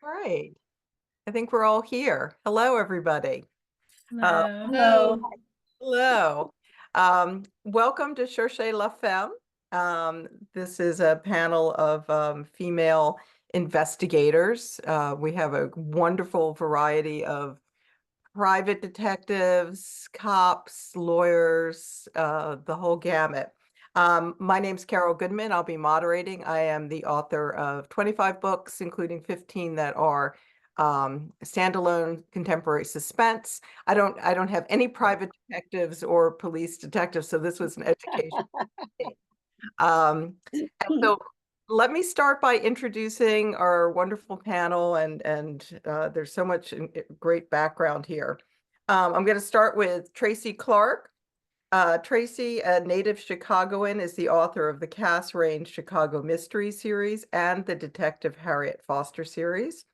right. I think we're all here. Hello, everybody. Uh, Hello. Hello. hello. Welcome to Cherchez la Femme. This is a panel of female investigators. We have a wonderful variety of private detectives, cops, lawyers, the whole gamut. My name's Carol Goodman. I'll be moderating. I am the author of 25 books, including 15 that are standalone contemporary suspense. I don't have any private detectives or police detectives, so this was an education. So let me start by introducing our wonderful panel, and there's so much great background here. I'm going to start with Tracy Clark. Tracy, a native Chicagoan, is the author of the Cass Range Chicago Mystery Series and the Detective Harriet Foster series.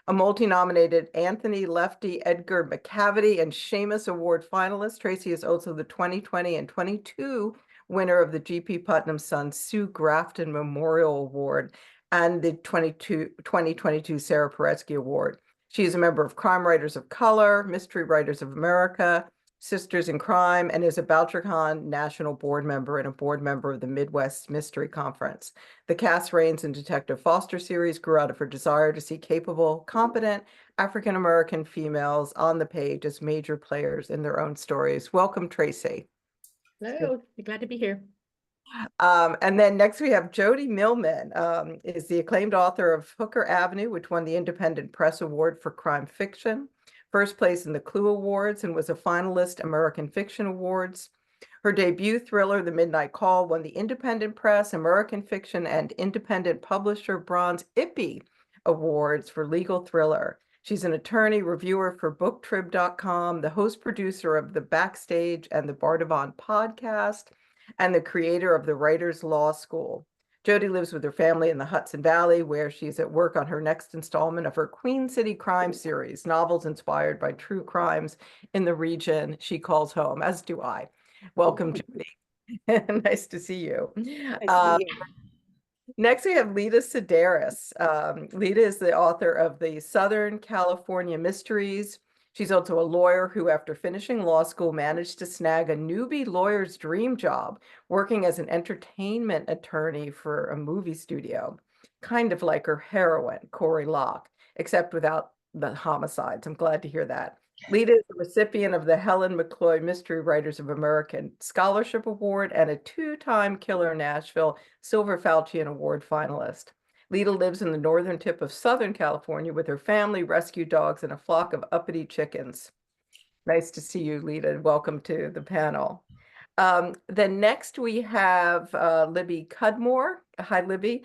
A multi-nominated Anthony Lefty Edgar McCavity and Seamus Award finalist, Tracy is also the 2020 and 22 winner of the G.P. Putnam Son Sue Grafton Memorial Award and the 2022 Sarah Paretsky Award. She is a member of Crime Writers of Color, Mystery Writers of America, Sisters in Crime, and is a Boucher Kahn National Board member and a board member of the Midwest Mystery Conference. The Cass Rains and Detective Foster series grew out of her desire to see capable, competent African-American females on the page as major players in their own stories. Welcome, Tracy. Hello. Glad to be here. And then next we have Jody Millman, is the acclaimed author of Hooker Avenue, which won the Independent Press Award for Crime Fiction, first place in the Clue Awards, and was a finalist American Fiction Awards. Her debut thriller, The Midnight Call, won the Independent Press, American Fiction, and Independent Publisher Bronze Ippy Awards for legal thriller. She's an attorney, reviewer for booktrib.com, the host producer of the Backstage and the Bardavon podcast, and the creator of the Writers Law School. Jody lives with her family in the Hudson Valley, where she's at work on her next installment of her Queen City Crime series, novels inspired by true crimes in the region she calls home, as do I. Welcome, Jody. Nice to see you. Next, we have Lita Sedaris. Lita is the author of the Southern California Mysteries. She's also a lawyer who, after finishing law school, managed to snag a newbie lawyer's dream job, working as an entertainment attorney for a movie studio, kind of like her heroine, Corey Locke, except without the homicides. I'm glad to hear that. Lita is a recipient of the Helen McCloy Mystery Writers of America Scholarship Award and a two-time Killer Nashville Silver Falchion Award finalist. Lita lives in the northern tip of Southern California with her family, rescue dogs, and a flock of uppity chickens. Nice to see you, Lita. Welcome to the panel. Then next we have Libby Cudmore. Hi, Libby.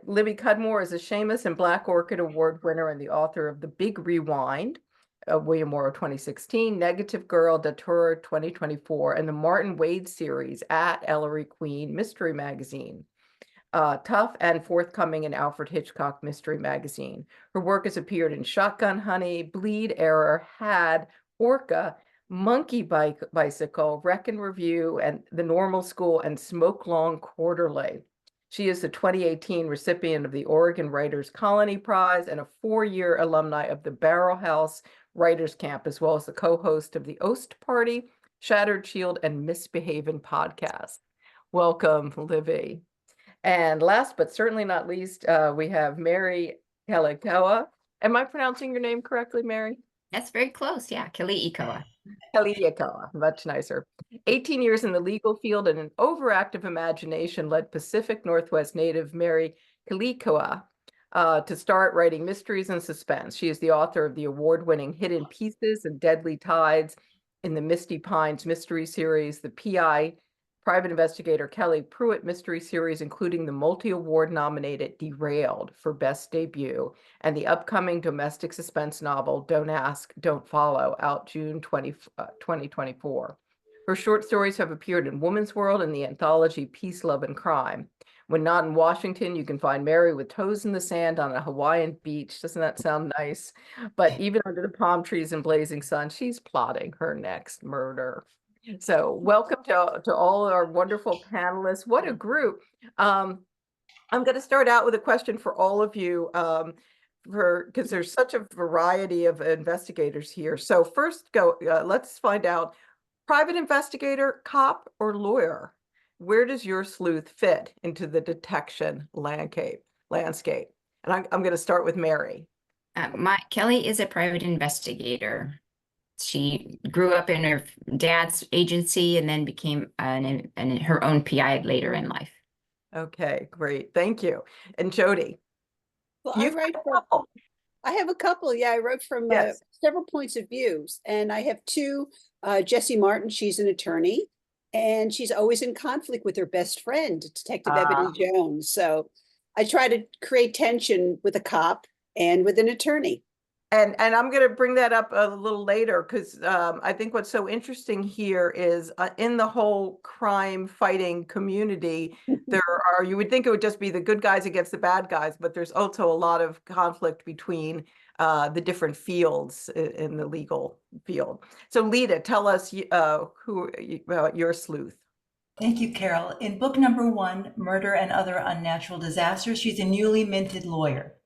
Libby Cudmore is a Seamus and Black Orchid Award winner and the author of The Big Rewind, William Morrow 2016, Negative Girl, Datura 2024, and the Martin Wade series at Ellery Queen Mystery Magazine. Tough and forthcoming in Alfred Hitchcock Mystery Magazine. Her work has appeared in Shotgun Honey, Bleed Error, Had, Orca, Monkey Bicycle, Wreck and Review, and The Normal School, and Smoke Long Quarterly. She is the 2018 recipient of the Oregon Writers Colony Prize and a 4-year alumni of the Barrel House Writers Camp, as well as the co-host of the Oast Party, Shattered Shield, and Misbehaving podcast. Welcome, Libby. And last but certainly not least, we have Mary Kalikoa. Am I pronouncing your name correctly, Mary? That's very close. Yeah, Kali'ikoa. Kalikoa, much nicer. 18 years in the legal field and an overactive imagination led Pacific Northwest native Mary Kalikoa to start writing mysteries and suspense. She is the author of the award-winning Hidden Pieces and Deadly Tides in the Misty Pines mystery series, the PI Private Investigator Kelly Pruitt mystery series, including the multi-award nominated Derailed for Best Debut, and the upcoming domestic suspense novel Don't Ask, Don't Follow, out June 2024. Her short stories have appeared in Woman's World and the anthology Peace, Love, and Crime. When not in Washington, you can find Mary with toes in the sand on a Hawaiian beach. Doesn't that sound nice? But even under the palm trees and blazing sun, she's plotting her next murder. So welcome to all our wonderful panelists. What a group. I'm going to start out with a question for all of you. because there's such a variety of investigators here. So first let's find out, private investigator, cop, or lawyer? Where does your sleuth fit into the detection landscape? And I'm going to start with Mary. Kelly is a private investigator. She grew up in her dad's agency and then became her own PI later in life. Okay, great. Thank you. And Jody? Well, You've got a couple. I have a couple. Yeah, I wrote from Yes. several points of views, and I have two. Jessie Martin, she's an attorney, and she's always in conflict with her best friend, Detective Ebony Jones. So I try to create tension with a cop and with an attorney. And I'm going to bring that up a little later because I think what's so interesting here is in the whole crime fighting community, you would think it would just be the good guys against the bad guys, but there's also a lot of conflict between the different fields in the legal field. So Lita, tell us about your sleuth. Thank you, Carol. In book number 1, Murder and Other Unnatural Disasters, she's a newly minted lawyer.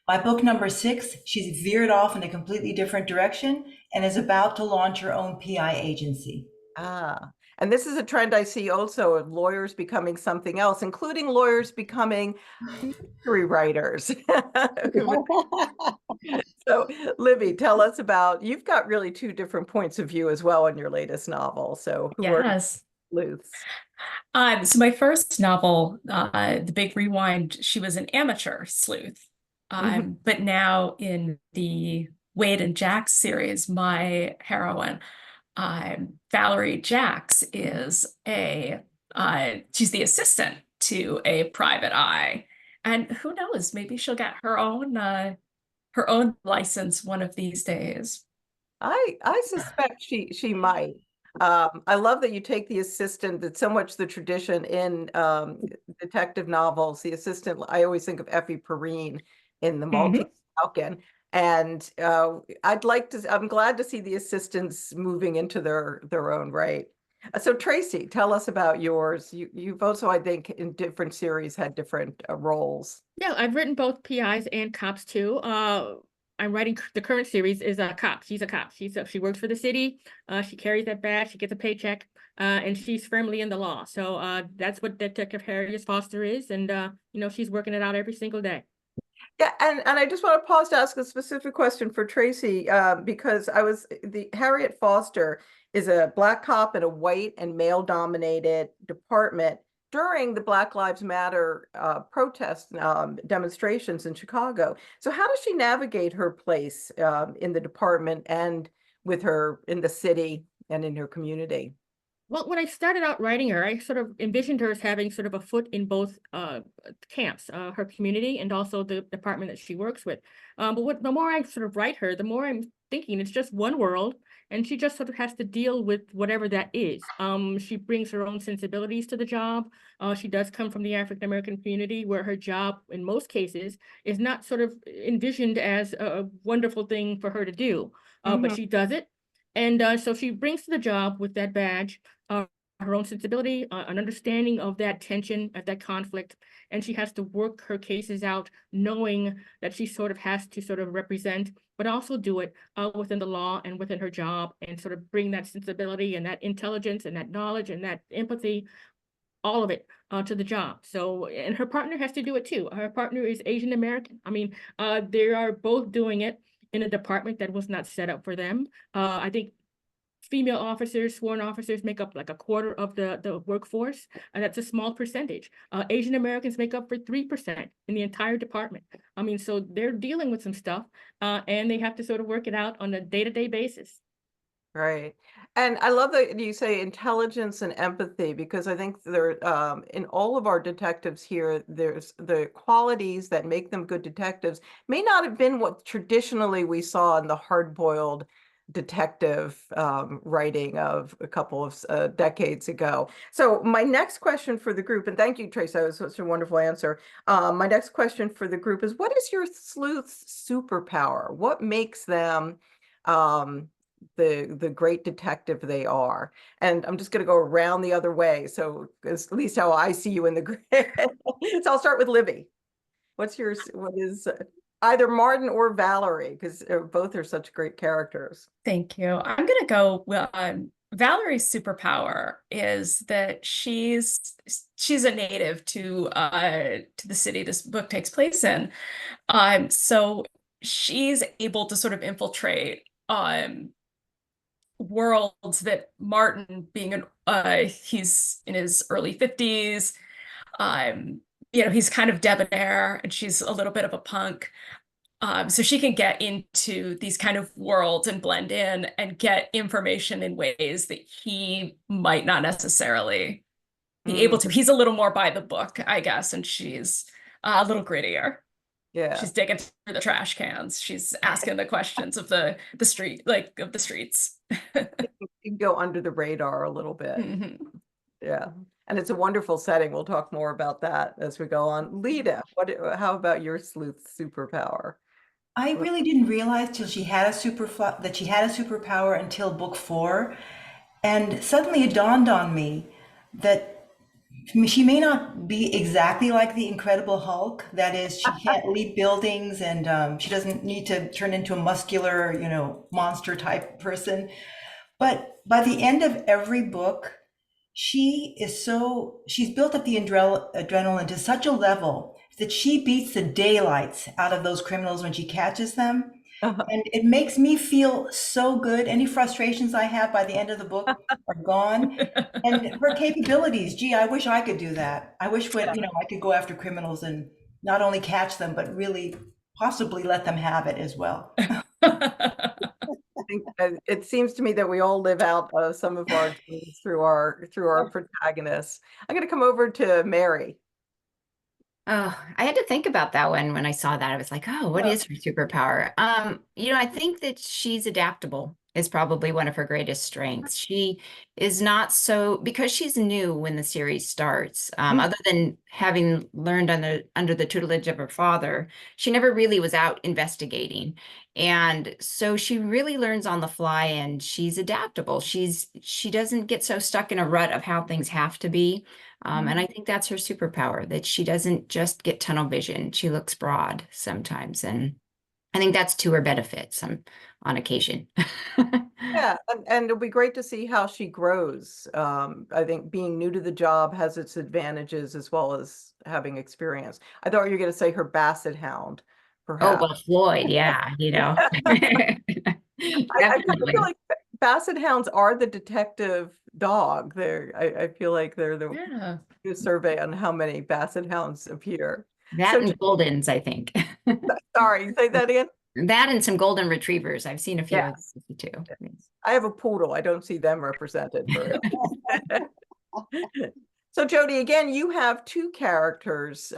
By book number 6, she's veered off in a completely different direction and is about to launch her own PI agency. And this is a trend I see also of lawyers becoming something else, including lawyers becoming mystery writers. So, Libby, tell us you've got really two different points of view as well in your latest novel. So who are sleuths? So my first novel, The Big Rewind, she was an amateur sleuth. But now in the Wade and Jax series, my heroine, Valerie Jax, is she's the assistant to a private eye. And who knows, maybe she'll get her own license one of these days. I suspect she might. I love that you take the assistant. That's so much the tradition in detective novels. The assistant, I always think of Effie Perrine in the Maltese Falcon. And I'm glad to see the assistants moving into their own right. So Tracy, tell us about yours. You've also, I think, in different series had different roles. Yeah, I've written both PIs and cops too. I'm writing the current series is a cop. She's a cop. She works for the city. She carries that badge. She gets a paycheck, and she's firmly in the law. So that's what Detective Harriet Foster is, and she's working it out every single day. Yeah, and I just want to pause to ask a specific question for Tracy, because the Harriet Foster is a Black cop in a white and male-dominated department during the Black Lives Matter protest demonstrations in Chicago. So how does she navigate her place in the department and with her in the city and in her community? Well, when I started out writing her, I sort of envisioned her as having sort of a foot in both camps, her community and also the department that she works with. But the more I sort of write her, the more I'm thinking it's just one world, and she just sort of has to deal with whatever that is. She brings her own sensibilities to the job. She does come from the African American community, where her job, in most cases, is not sort of envisioned as a wonderful thing for her to do, but she does it. And so she brings to the job with that badge her own sensibility, an understanding of that tension, of that conflict, and she has to work her cases out, knowing that she sort of has to sort of represent, but also do it within the law and within her job, and sort of bring that sensibility and that intelligence and that knowledge and that empathy, all of it, to the job. So, and her partner has to do it too. Her partner is Asian American. I mean, they are both doing it in a department that was not set up for them. I think female officers, sworn officers, make up like a quarter of the workforce, and that's a small percentage. Asian Americans make up for 3% in the entire department. I mean, so they're dealing with some stuff, and they have to sort of work it out on a day-to-day basis. Right. And I love that you say intelligence and empathy, because I think there, in all of our detectives here, there's the qualities that make them good detectives may not have been what traditionally we saw in the hard-boiled detective writing of a couple of decades ago. So my next question for the group, and thank you, Trace, that was such a wonderful answer. My next question for the group is, what is your sleuth's superpower? What makes them the great detective they are? And I'm just going to go around the other way. So at least how I see you in the grid. So I'll start with Libby. What is either Martin or Valerie, because both are such great characters. Thank you. I'm gonna go with Valerie's superpower is that she's a native to the city this book takes place in. So she's able to sort of infiltrate worlds that Martin, being he's in his early 50s, he's kind of debonair and she's a little bit of a punk. So she can get into these kind of worlds and blend in and get information in ways that he might not necessarily be able to. He's a little more by the book, I guess, and she's a little grittier. Yeah. She's digging through the trash cans. She's asking the questions of the street, like of the streets. You can go under the radar a little bit. Mhm. Yeah. And it's a wonderful setting. We'll talk more about that as we go on. Lita, how about your sleuth superpower? I really didn't realize till she had that she had a superpower until book 4, and suddenly it dawned on me that she may not be exactly like the Incredible Hulk. That is, she can't leap buildings, and she doesn't need to turn into a muscular, monster type person. But by the end of every book, she's built up the adrenaline to such a level that she beats the daylights out of those criminals when she catches them. And it makes me feel so good. Any frustrations I have by the end of the book are gone. And her capabilities, gee, I wish I could do that. I wish I could go after criminals and not only catch them, but really possibly let them have it as well. I think it seems to me that we all live out some of our dreams through our protagonists. I'm going to come over to Mary. Oh, I had to think about that one when I saw that. I was like, oh, what is her superpower? I think that she's adaptable is probably one of her greatest strengths. She is not because she's new when the series starts, other than having learned under the tutelage of her father, she never really was out investigating. And so she really learns on the fly, and she's adaptable. She doesn't get so stuck in a rut of how things have to be. And I think that's her superpower, that she doesn't just get tunnel vision. She looks broad sometimes. And I think that's to her benefit on occasion. Yeah, and it'll be great to see how she grows. I think being new to the job has its advantages as well as having experience. I thought you were going to say her basset hound, Oh, perhaps. well, Floyd, yeah, I feel like basset hounds are the detective dog. I feel like they're the survey on how many basset hounds appear. That and Goldens, I think. Sorry, say that again. That and some golden retrievers. I've seen a few of those too. I have a poodle. I don't see them represented very often. So Jody, again, you have two characters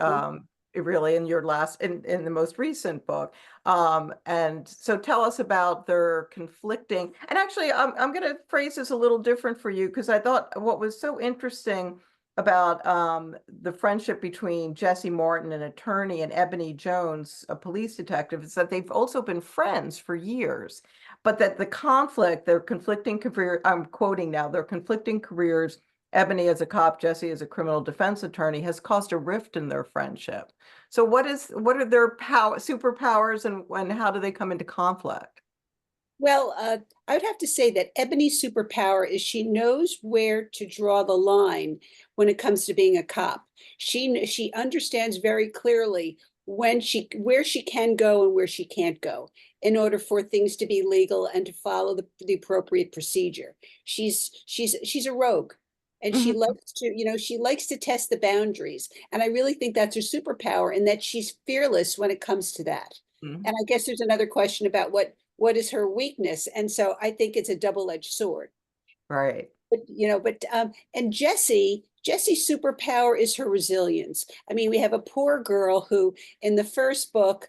really in your in the most recent book. And so tell us about their conflicting, and actually I'm going to phrase this a little different for you, because I thought what was so interesting about the friendship between Jesse Martin, an attorney, and Ebony Jones, a police detective, is that they've also been friends for years, but that the conflict, their conflicting career, I'm quoting now, their conflicting careers, Ebony as a cop, Jesse as a criminal defense attorney, has caused a rift in their friendship. So what are their superpowers, and how do they come into conflict? Well, I would have to say that Ebony's superpower is she knows where to draw the line when it comes to being a cop. She understands very clearly where she can go and where she can't go in order for things to be legal and to follow the appropriate procedure. She's a rogue. And she likes to test the boundaries. And I really think that's her superpower, and that she's fearless when it comes to that. And I guess there's another question about what is her weakness. And so I think it's a double-edged sword. Right. And Jesse's superpower is her resilience. I mean, we have a poor girl who in the first book,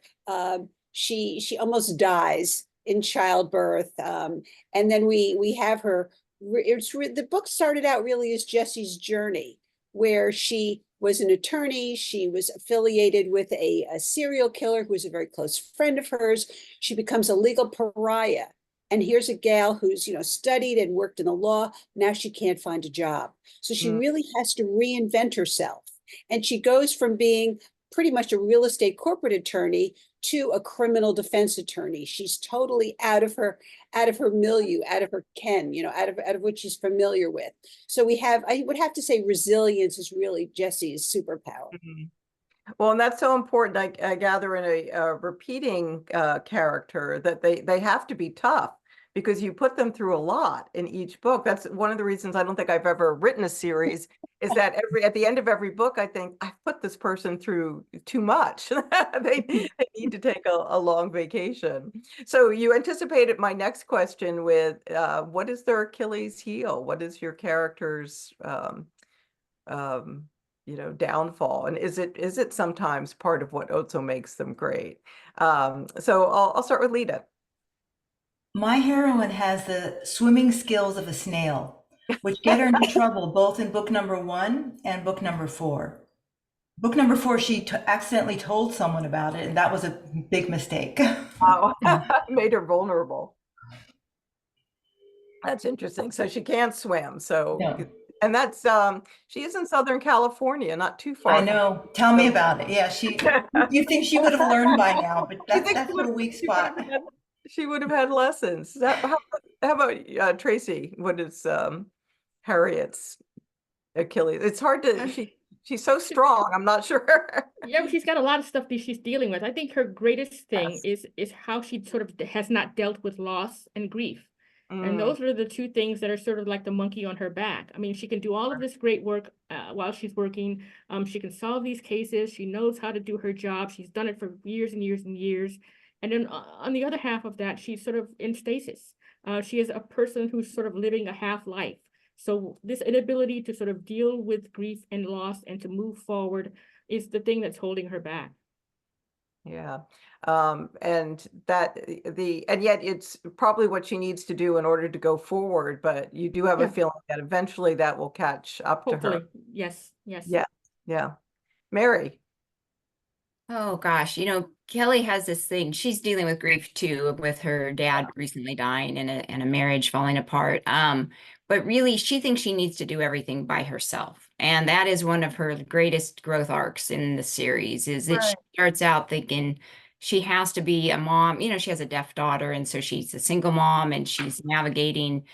she almost dies in childbirth. And then we have her. The book started out really as Jesse's journey, where she was an attorney. She was affiliated with a serial killer who was a very close friend of hers. She becomes a legal pariah. And here's a gal who's, studied and worked in the law. Now she can't find a job. So she really has to reinvent herself. And she goes from being pretty much a real estate corporate attorney to a criminal defense attorney. She's totally out of her milieu, out of her ken, out of what she's familiar with. So I would have to say resilience is really Jesse's superpower. Mhm. Well, and that's so important. I gather in a repeating character that they have to be tough because you put them through a lot in each book. That's one of the reasons I don't think I've ever written a series is that at the end of every book, I think I've put this person through too much. They need to take a long vacation. So you anticipated my next question with what is their Achilles heel? What is your character's downfall, and is it sometimes part of what also makes them great? So I'll start with Lita. My heroine has the swimming skills of a snail, which get her into trouble both in book number 1 and book number 4. Book number 4, she accidentally told someone about it, and that was a big mistake. Wow. Made her vulnerable. That's interesting. So she can't swim. So No. and that's she is in Southern California, not too far. I know. Tell me about it. Yeah, you think she would have learned by now, but that's her weak spot. She would have had lessons. How about Tracy? What is Harriet's Achilles? It's hard to she's so strong. I'm not sure. Yeah, but she's got a lot of stuff that she's dealing with. I think her greatest thing Yes. is how she sort of has not dealt with loss and grief. And Mm, those are the two things that are sort of like the monkey on her back. I mean, she can do all of this great work while she's working. She can solve these cases. She knows how to do her job. She's done it for years and years and years. And then on the other half of that, she's sort of in stasis. She is a person who's sort of living a half life. So this inability to sort of deal with grief and loss and to move forward is the thing that's holding her back. yeah. And yet it's probably what she needs to do in order to go forward, but you do have a Yeah. feeling that eventually that will catch up to Hopefully, her. yes, yes. Yeah. Yeah. Mary. Oh gosh, Kelly has this thing. She's dealing with grief too, with her dad recently dying and a marriage falling apart. But really she thinks she needs to do everything by herself. And that is one of her greatest growth arcs in the series, is that she starts out thinking she has to be a mom. She has a deaf daughter, and so she's a single mom and she's navigating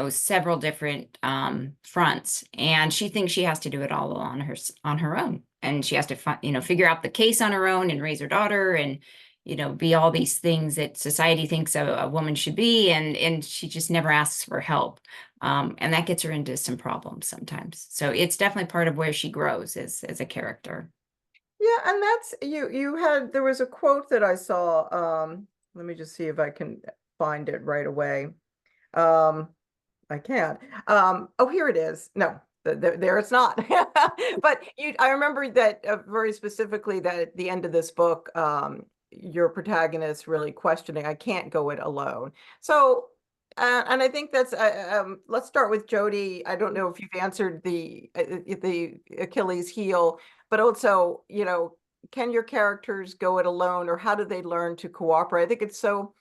several different fronts, and she thinks she has to do it all on her own, and she has to figure out the case on her own and raise her daughter and be all these things that society thinks a woman should be, and she just never asks for help, and that gets her into some problems sometimes. So it's definitely part of where she grows as a character. Yeah, and that's there was a quote that I saw. Let me just see if I can find it right away. I can't. Oh, here it is. No, there it's not. But I remember that very specifically that at the end of this book, your protagonist really questioning, I can't go it alone. So, and I think that's, let's start with Jody. I don't know if you've answered the Achilles heel, but also, can your characters go it alone, or how do they learn to cooperate? I think it's so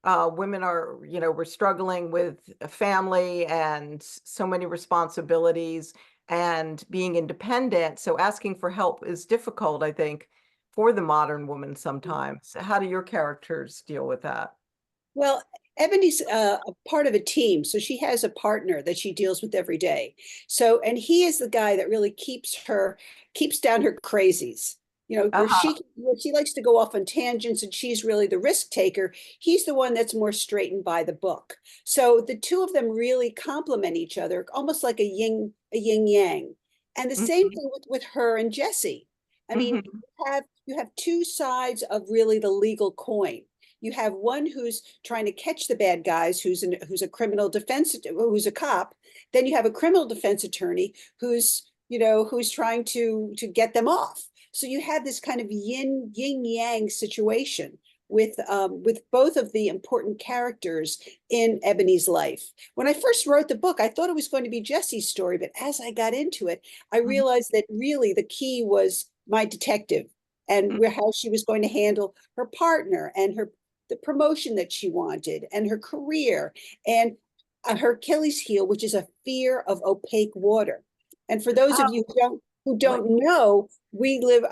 women are, we're struggling with a family and so many responsibilities and being independent. So asking for help is difficult, I think, for the modern woman sometimes. How do your characters deal with that? Well, Ebony's a part of a team, so she has a partner that she deals with every day. So, and he is the guy that really keeps down her crazies. Where she likes to go off on tangents and she's really the risk taker. He's the one that's more straightened by the book. So the two of them really complement each other, almost like a yin yang. And the same thing with her and Jesse. I mean, you have two sides of really the legal coin. You have one who's trying to catch the bad guys, who's a criminal defense, who's a cop. Then you have a criminal defense attorney who's trying to get them off. So you had this kind of yin yang situation with both of the important characters in Ebony's life. When I first wrote the book, I thought it was going to be Jesse's story, but as I got into it, I realized that really the key was my detective and how she was going to handle her partner and the promotion that she wanted and her career and her Achilles heel, which is a fear of opaque water. And for those of you who don't who don't know, live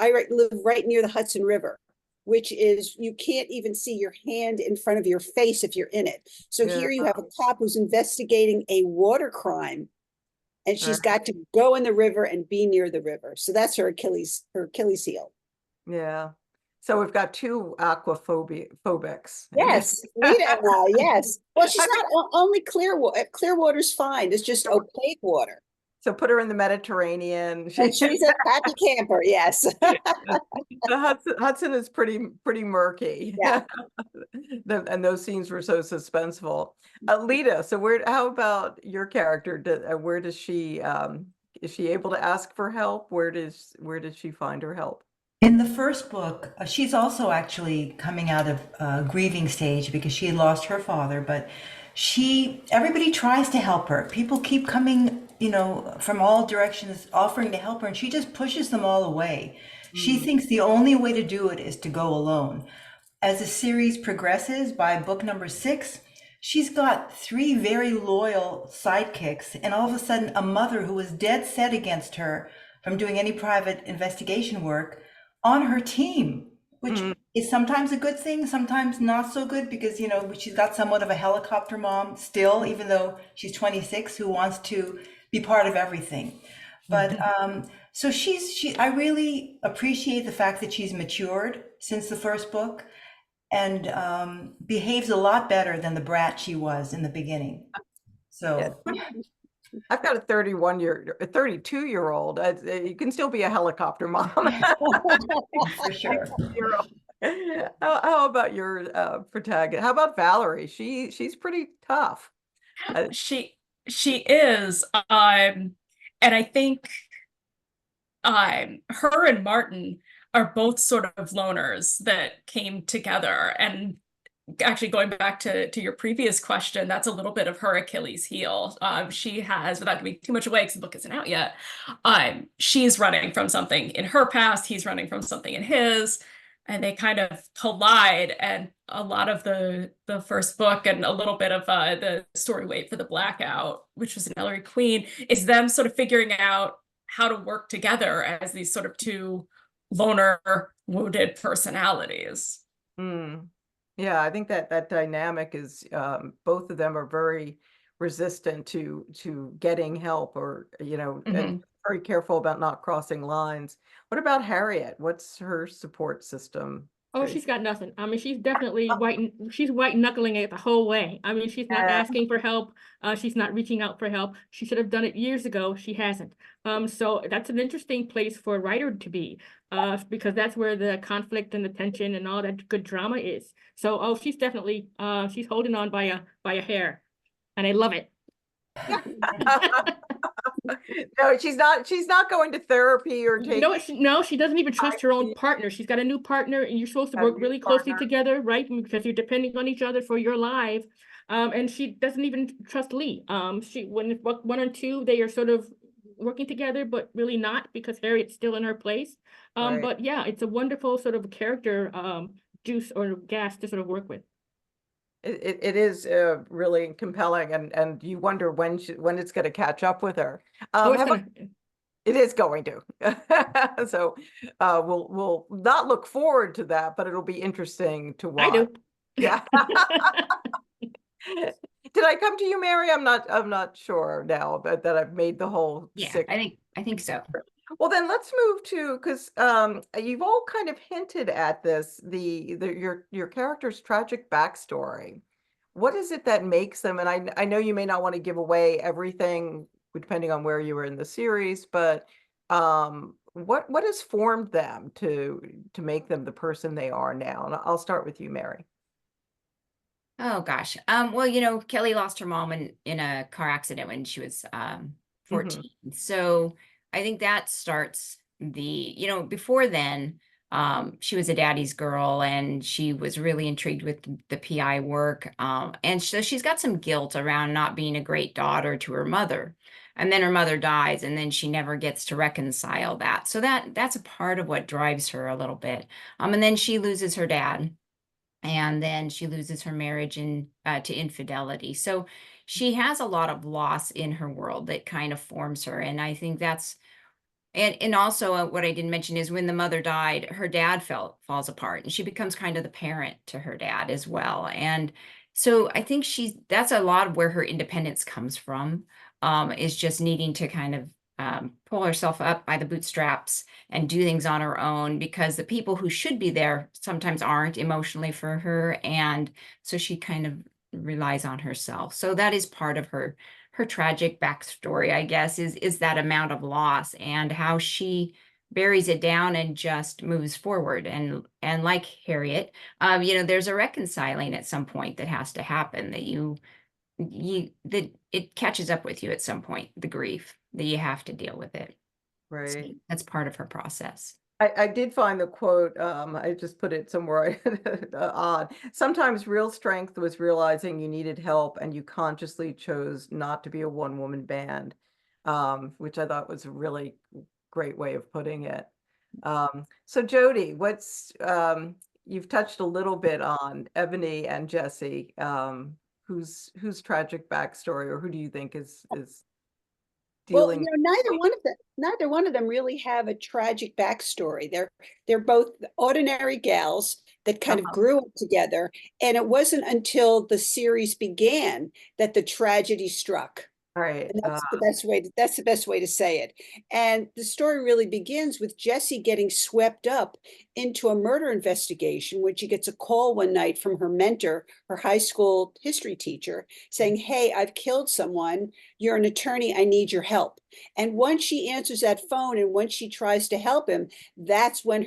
right near the Hudson River, which is, you can't even see your hand in front of your face if you're in it. So Yeah. here you have a cop who's investigating a water crime, and she's Right. got to go in the river and be near the river. So that's her Achilles heel. Yeah. So we've got two aquaphobics. Yes, Lita and I, yes. Well, she's not only Clearwater's fine. It's just opaque water. So put her in the Mediterranean. And she's a happy camper, yes. The Hudson is pretty murky. Yeah. And those scenes were so suspenseful. Lita, so how about your character? Where does she is she able to ask for help? Where does she find her help? In the first book, she's also actually coming out of a grieving stage because she had lost her father, but everybody tries to help her. People keep coming, from all directions offering to help her, and she just pushes them all away. She thinks the only way to do it is to go alone. As the series progresses, by book number 6, she's got 3 very loyal sidekicks, and all of a sudden a mother who was dead set against her from doing any private investigation work on her team, which is sometimes a good thing, sometimes not so good, because she's got somewhat of a helicopter mom still, even though she's 26, who wants to be part of everything. But so I really appreciate the fact that she's matured since the first book, and behaves a lot better than the brat she was in the beginning. So I've got a 32-year-old. You can still be a helicopter mom. for sure. How about your protagonist? How about Valerie? She's pretty tough. She is, and I think her and Martin are both sort of loners that came together. And actually, going back to your previous question, that's a little bit of her Achilles heel. She has, without giving too much away because the book isn't out yet, she's running from something in her past, he's running from something in his, and they kind of collide. And a lot of the first book and a little bit of the story Wait for the Blackout, which was an Ellery Queen, is them sort of figuring out how to work together as these sort of two loner, wounded personalities. Yeah, I think that dynamic is both of them are very resistant to getting help, or and very careful about not crossing lines. What about Harriet? What's her support system? Oh, she's got nothing. I mean, she's definitely she's white knuckling it the whole way. I mean, she's not asking for help. She's not reaching out for help. She should have done it years ago. She hasn't. So that's an interesting place for a writer to be, because that's where the conflict and the tension and all that good drama is. So, she's definitely she's holding on by a hair, and I love it. No, she's not going to therapy or taking. No, she doesn't even trust her own partner. She's got a new partner, and you're supposed to work really closely together, right? Because you're depending on each other for your life. And she doesn't even trust Lee. When book 1 and 2, they are sort of working together, but really not, because Harriet's still in her place. Right. But yeah, it's a wonderful sort of character juice or gas to sort of work with. It is really compelling, and you wonder when it's going to catch up with her. It is going to. So we'll not look forward to that, but it'll be interesting to watch. I do. Yeah. Did I come to you, Mary? I'm not sure now, but that I've made the whole. Yeah, 6. I think so. Well, then let's move to, because you've all kind of hinted at this, your character's tragic backstory. What is it that makes them? And I know you may not want to give away everything depending on where you were in the series, but what has formed them to make them the person they are now? And I'll start with you, Mary. Oh gosh. Well, Kelly lost her mom in a car accident when she was 14. So I think that starts before then, she was a daddy's girl, and she was really intrigued with the PI work. And so she's got some guilt around not being a great daughter to her mother. And then her mother dies, and then she never gets to reconcile that. So that's a part of what drives her a little bit. And then she loses her dad, and then she loses her marriage to infidelity. So she has a lot of loss in her world that kind of forms her. And I think that's And also what I didn't mention is when the mother died, her dad falls apart, and she becomes kind of the parent to her dad as well. And so I think that's a lot of where her independence comes from, is just needing to kind of pull herself up by the bootstraps and do things on her own, because the people who should be there sometimes aren't emotionally for her. And so she kind of relies on herself. So that is part of her tragic backstory, I guess, is that amount of loss and how she buries it down and just moves forward. And like Harriet, there's a reconciling at some point that has to happen, that it catches up with you at some point, the grief, that you have to deal with it. So Right. that's part of her process. I did find the quote, I just put it somewhere odd. Sometimes real strength was realizing you needed help and you consciously chose not to be a one-woman band, which I thought was a really great way of putting it. So Jody, you've touched a little bit on Ebony and Jesse, whose tragic backstory, or who do you think is Well, dealing? neither one of them really have a tragic backstory. They're both ordinary gals that kind of grew up together, and it wasn't until the series began that the tragedy struck. Right. And that's the best way to say it. And the story really begins with Jessie getting swept up into a murder investigation when she gets a call one night from her mentor, her high school history teacher, saying, "Hey, I've killed someone. You're an attorney. I need your help." And once she answers that phone and once she tries to help him, that's when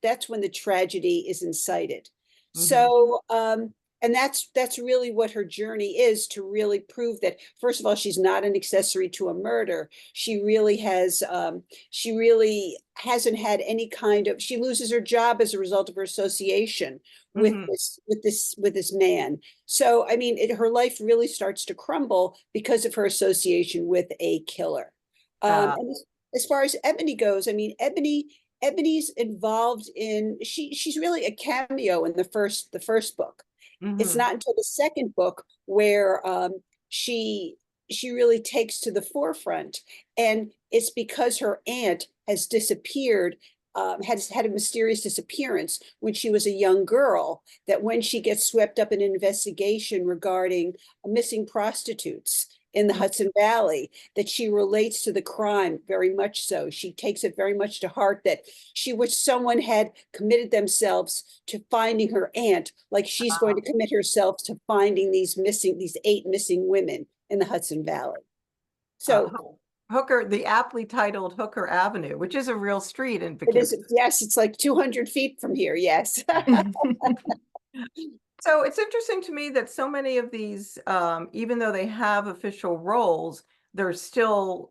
that's when the tragedy is incited. So and that's really what her journey is, to really prove that, first of all, she's not an accessory to a murder. She really hasn't had any kind of, she loses her job as a result of her association with this man. So I mean, her life really starts to crumble because of her association with a killer. And as far as Ebony goes, I mean, Ebony's involved in, she's really a cameo in the first book. It's not until the second book where she really takes to the forefront, and it's because her aunt has disappeared, has had a mysterious disappearance when she was a young girl, that when she gets swept up in an investigation regarding missing prostitutes in the Hudson Valley, that she relates to the crime very much so. She takes it very much to heart that she wished someone had committed themselves to finding her aunt, like she's going to commit herself to finding these 8 missing women in the Hudson Valley. So Hooker, the aptly titled Hooker Avenue, which is a real street in it is, Poughkeepsie. yes, it's like 200 feet from here, yes. So it's interesting to me that so many of these, even though they have official roles, there's still,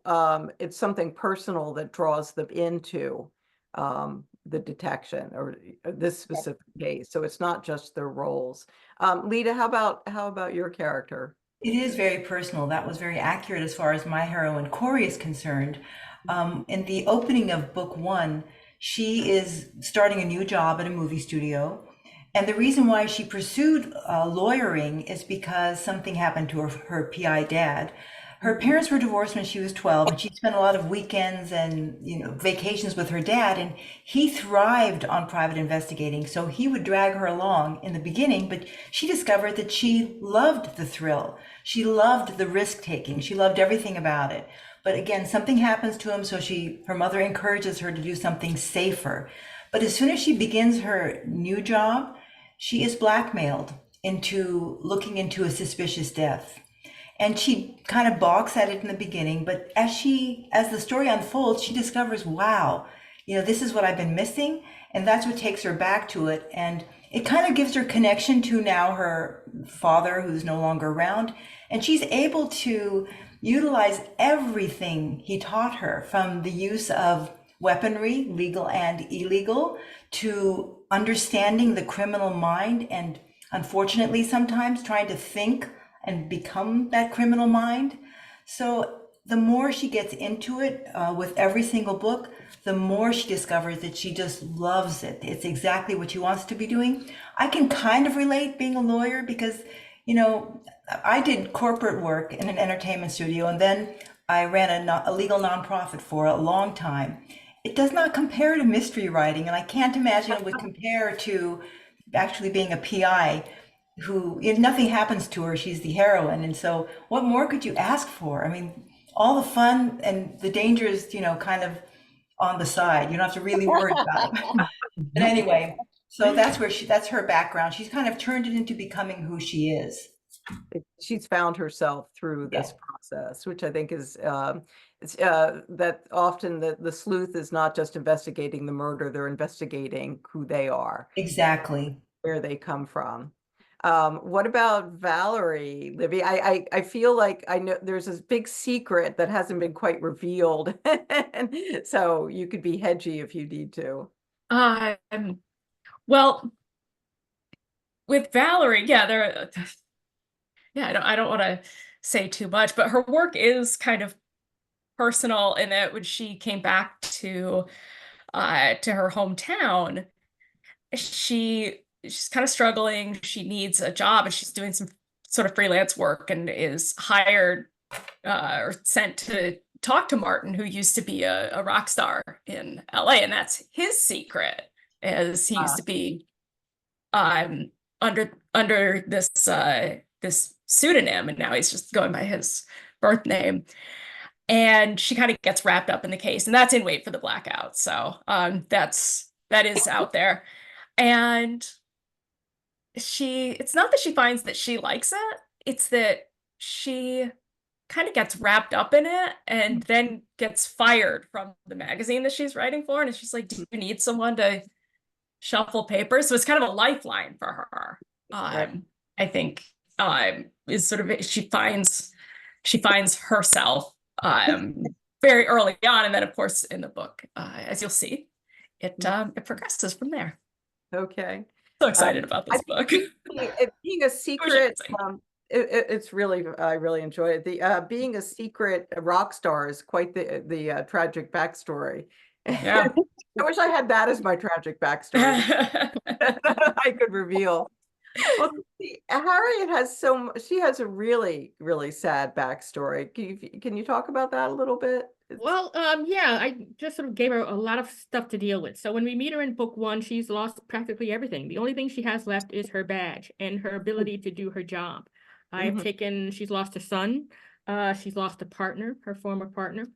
it's something personal that draws them into the detection or this specific case. So it's not just their roles. Lita, how about your character? It is very personal. That was very accurate as far as my heroine Corey is concerned. In the opening of book 1, she is starting a new job at a movie studio. And the reason why she pursued lawyering is because something happened to her PI dad. Her parents were divorced when she was 12, and she spent a lot of weekends and vacations with her dad, and he thrived on private investigating. So he would drag her along in the beginning, but she discovered that she loved the thrill. She loved the risk taking. She loved everything about it. But again, something happens to him, so her mother encourages her to do something safer. But as soon as she begins her new job, she is blackmailed into looking into a suspicious death. And she kind of balks at it in the beginning, but as the story unfolds, she discovers, wow, this is what I've been missing. And that's what takes her back to it. And it kind of gives her connection to now her father, who's no longer around. And she's able to utilize everything he taught her, from the use of weaponry, legal and illegal, to understanding the criminal mind, and unfortunately sometimes trying to think and become that criminal mind. So the more she gets into it with every single book, the more she discovers that she just loves it. It's exactly what she wants to be doing. I can kind of relate being a lawyer because, I did corporate work in an entertainment studio, and then I ran a legal nonprofit for a long time. It does not compare to mystery writing, and I can't imagine it would compare to actually being a PI who, if nothing happens to her, she's the heroine. And so, what more could you ask for? I mean, all the fun and the dangers, kind of on the side. You don't have to really worry about it. But anyway, so that's her background. She's kind of turned it into becoming who she is. She's found herself through Yeah. this process, which I think is that often the sleuth is not just investigating the murder, they're investigating who they are, Exactly. where they come from. What about Valerie, Libby? I feel like I know there's this big secret that hasn't been quite revealed. So you could be hedgy if you need to. Well, with Valerie, yeah, I don't want to say too much, but her work is kind of personal in that when she came back to her hometown, she's kind of struggling. She needs a job and she's doing some sort of freelance work and is hired or sent to talk to Martin, who used to be a rock star in LA, and that's his secret, as he used to be under this pseudonym, and now he's just going by his birth name. And she kind of gets wrapped up in the case, and that's in Wait for the Blackout. So that is out there. And it's not that she finds that she likes it, it's that she kind of gets wrapped up in it and then gets fired from the magazine that she's writing for. And she's like, do you need someone to shuffle papers? So it's kind of a lifeline for her. Right. I think is sort of she finds herself very early on, and then of course in the book, as you'll see, it progresses from there. Okay. So excited about this book. Being a secret, it's really, I really enjoy it. The being a secret rock star is quite the tragic backstory. Yeah. I wish I had that as my tragic backstory that I could reveal. Well, Harriet has she has a really, really sad backstory. Can you talk about that a little bit? Well, yeah, I just sort of gave her a lot of stuff to deal with. So when we meet her in book 1, she's lost practically everything. The only thing she has left is her badge and her ability to do her job. She's lost her son, she's lost a partner, her former partner.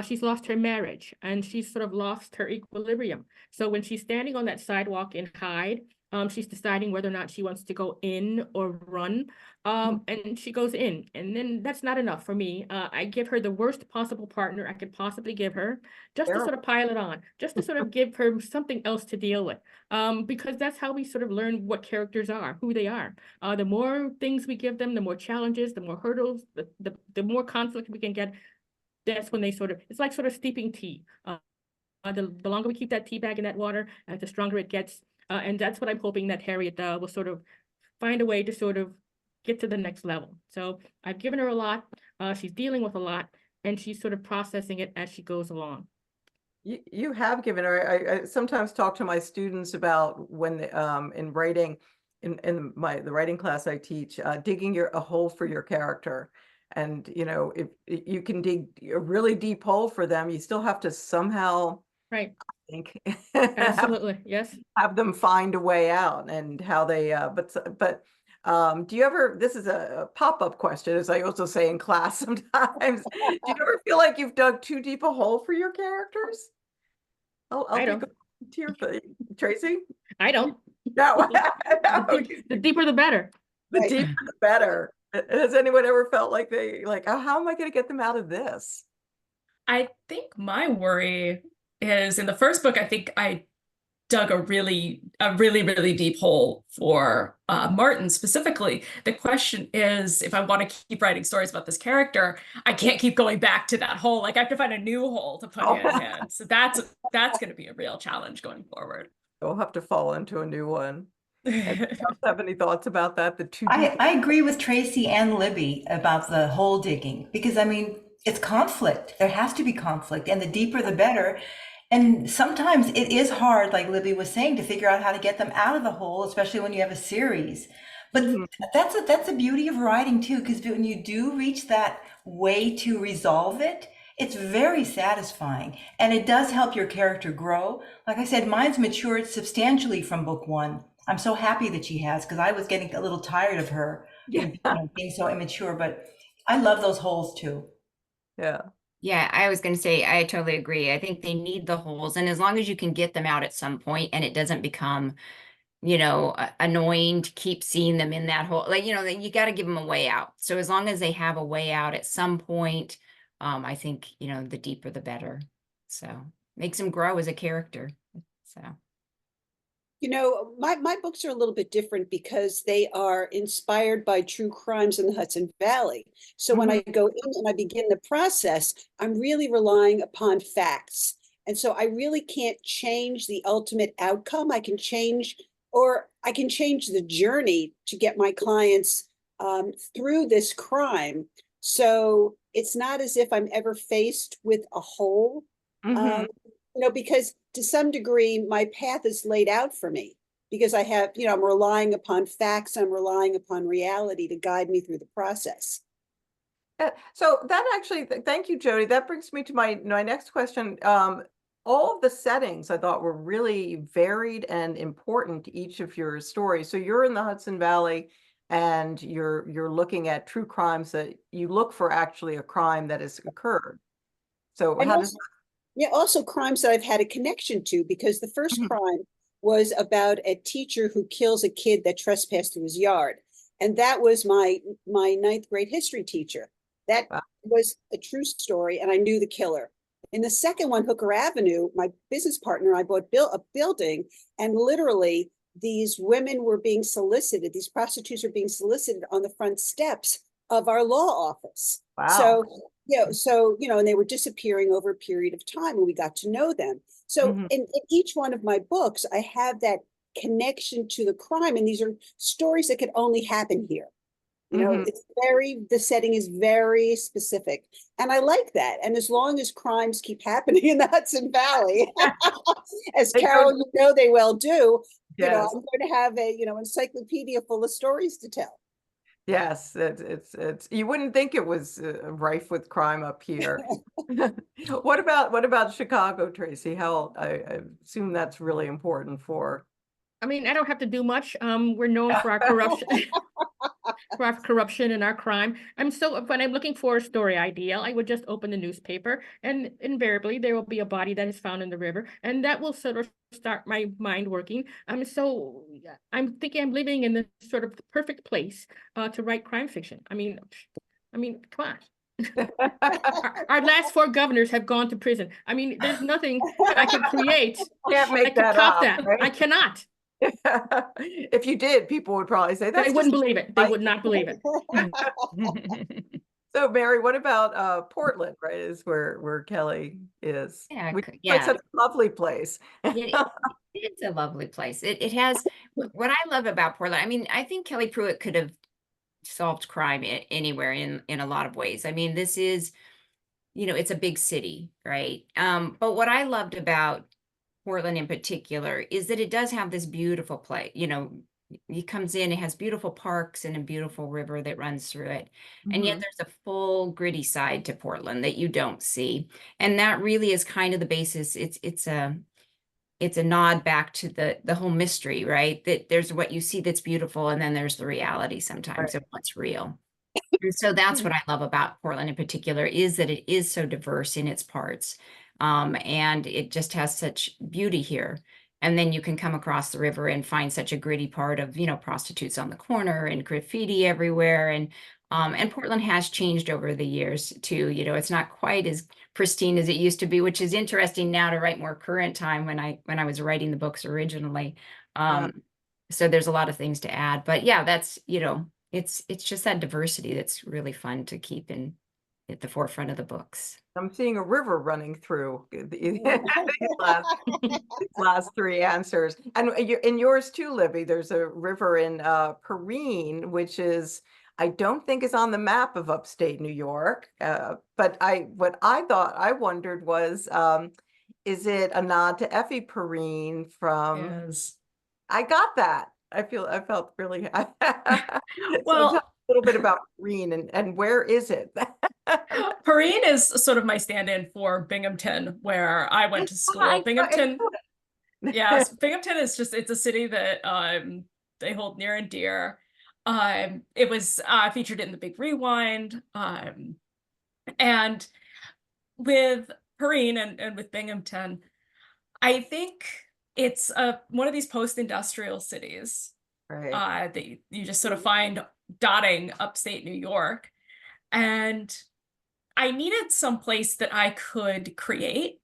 She's lost her marriage, and she's sort of lost her equilibrium. So when she's standing on that sidewalk in Hyde, she's deciding whether or not she wants to go in or run. And she goes in, and then that's not enough for me. I give her the worst possible partner I could possibly give her, just to sort of pile it on, just to sort of give her something else to deal with. Because that's how we sort of learn what characters are, who they are. The more things we give them, the more challenges, the more hurdles, the more conflict we can get. That's when they it's like sort of steeping tea. The longer we keep that tea bag in that water, the stronger it gets. And that's what I'm hoping that Harriet will sort of find a way to sort of get to the next level. So I've given her a lot, she's dealing with a lot, and she's sort of processing it as she goes along. You have given her, I sometimes talk to my students about when in writing, in the writing class I teach, digging a hole for your character. And, if you can dig a really deep hole for them, you still have to somehow, right, I think, absolutely, yes, have them find a way out, and how they, but do you ever, this is a pop-up question, as I also say in class sometimes, do you ever feel like you've dug too deep a hole for your characters? I'll take a tear for you. Tracy? I don't. No. The deeper the better. The deeper the better. Has anyone ever felt like oh, how am I going to get them out of this? I think my worry is, in the first book, I think I dug a really deep hole for Martin specifically. The question is, if I want to keep writing stories about this character, I can't keep going back to that hole. Like, I have to find a new hole to put him in. So that's going to be a real challenge going forward. We'll have to fall into a new one. Have any thoughts about that? I agree with Tracy and Libby about the hole digging, because I mean, it's conflict. There has to be conflict, and the deeper the better. And sometimes it is hard, like Libby was saying, to figure out how to get them out of the hole, especially when you have a series. But Mhm. that's the beauty of writing too, because when you do reach that way to resolve it, it's very satisfying, and it does help your character grow. Like I said, mine's matured substantially from book one. I'm so happy that she has, because I was getting a little tired of her, Yeah. being so immature. But I love those holes too. Yeah. Yeah, I was going to say, I totally agree. I think they need the holes. And as long as you can get them out at some point and it doesn't become, annoying to keep seeing them in that hole, like, you got to give them a way out. So as long as they have a way out at some point, I think, the deeper the better. So makes them grow as a character. So. My books are a little bit different because they are inspired by true crimes in the Hudson Valley. So when I go in and I begin the process, I'm really relying upon facts. And so I really can't change the ultimate outcome. I can change the journey to get my clients through this crime. So it's not as if I'm ever faced with a hole. Mhm. Because to some degree, my path is laid out for me because I have, I'm relying upon facts, I'm relying upon reality to guide me through the process. So that actually, thank you, Jody. That brings me to my next question. All of the settings I thought were really varied and important to each of your stories. So you're in the Hudson Valley and you're looking at true crimes that you look for actually a crime that has occurred. So And how does also crimes that I've had a connection to, because the first Mhm. crime was about a teacher who kills a kid that trespassed through his yard. And that was my ninth grade history teacher. That Wow. was a true story, and I knew the killer. In the second one, Hooker Avenue, my business partner and I bought a building, and literally these women were being solicited, these prostitutes were being solicited on the front steps of our law office. Wow. And they were disappearing over a period of time, and we got to know them. So Mhm. in each one of my books, I have that connection to the crime, and these are stories that could only happen here. Mhm. The setting is very specific, and I like that. And as long as crimes keep happening in the Hudson Valley, as They Carol, go- they well do, Yes. I'm going to have a, encyclopedia full of stories to tell. Yes, it's you wouldn't think it was rife with crime up here. What about Chicago, Tracy? How I assume that's really important for. I mean, I don't have to do much. We're known for our corruption, for our corruption and our crime. So when I'm looking for a story idea, I would just open the newspaper, and invariably there will be a body that is found in the river, and that will sort of start my mind working. So I'm thinking I'm living in the sort of perfect place to write crime fiction. I mean, come on. Our last 4 governors have gone to prison. I mean, there's nothing that I could create Can't that make could that top up, that. I right? cannot. If you did, people would probably say They that's wouldn't just believe it. They would not believe it. so. Mary, what about Portland? Right, is where Kelly is. Yeah, Which is like yeah. such a lovely place. It's a lovely place. It has what I love about Portland. I mean, I think Kelly Pruitt could have solved crime anywhere in a lot of ways. I mean, this is, it's a big city, right? But what I loved about Portland in particular is that it does have this beautiful place. It comes in, it has beautiful parks and a beautiful river that runs through it. And yet Mhm. there's a full gritty side to Portland that you don't see. And that really is kind of the basis. It's a nod back to the whole mystery, right? That there's what you see that's beautiful, and then there's the reality sometimes of Right. what's real. And so that's what I love about Portland in particular, is that it is so diverse in its parts. And it just has such beauty here. And then you can come across the river and find such a gritty part of, prostitutes on the corner and graffiti everywhere. And Portland has changed over the years too. It's not quite as pristine as it used to be, which is interesting now to write more current time when I was writing the books originally. Yeah. So there's a lot of things to add. But yeah, that's, it's just that diversity that's really fun to keep at the forefront of the books. I'm seeing a river running through these last 3 answers. And in yours too, Libby, there's a river in Perrine, which is, I don't think is on the map of upstate New York. But what I wondered was, is it a nod to Effie Perrine from? Yes. I got that. I felt really. So tell Well, me a little bit about Perrine and where is it? Perrine is sort of my stand-in for Binghamton, where I went to school. Binghamton, yes, Binghamton is just, it's a city that they hold near and dear. It was featured in the Big Rewind. And with Perrine and with Binghamton, I think it's one of these post-industrial cities Right. that you just sort of find dotting upstate New York. And I needed some place that I could create,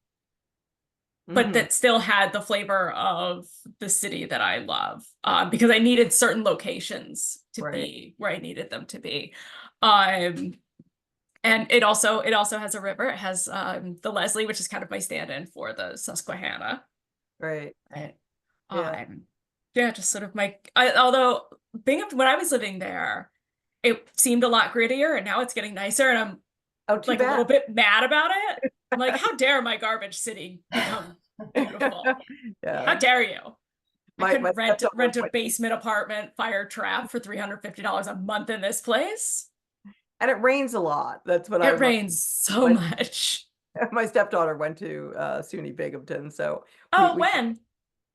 but Mhm. that still had the flavor of the city that I love, because I needed certain locations to Right. be where I needed them to be. And it also has a river. It has the Leslie, which is kind of my stand-in for the Susquehanna. Right. Right. Yeah. Yeah, just sort of although Binghamton, when I was living there, it seemed a lot grittier, and now it's getting nicer, and I'm Oh, too like a little bad. bit mad about it. I'm like, how dare my garbage city become beautiful? How Yeah. dare you? I My couldn't rent stepdaughter a went- basement apartment fire trap for $350 a month in this place. and it rains a lot. That's what I It rains so when- much. my stepdaughter went to SUNY Binghamton, so Oh, we when?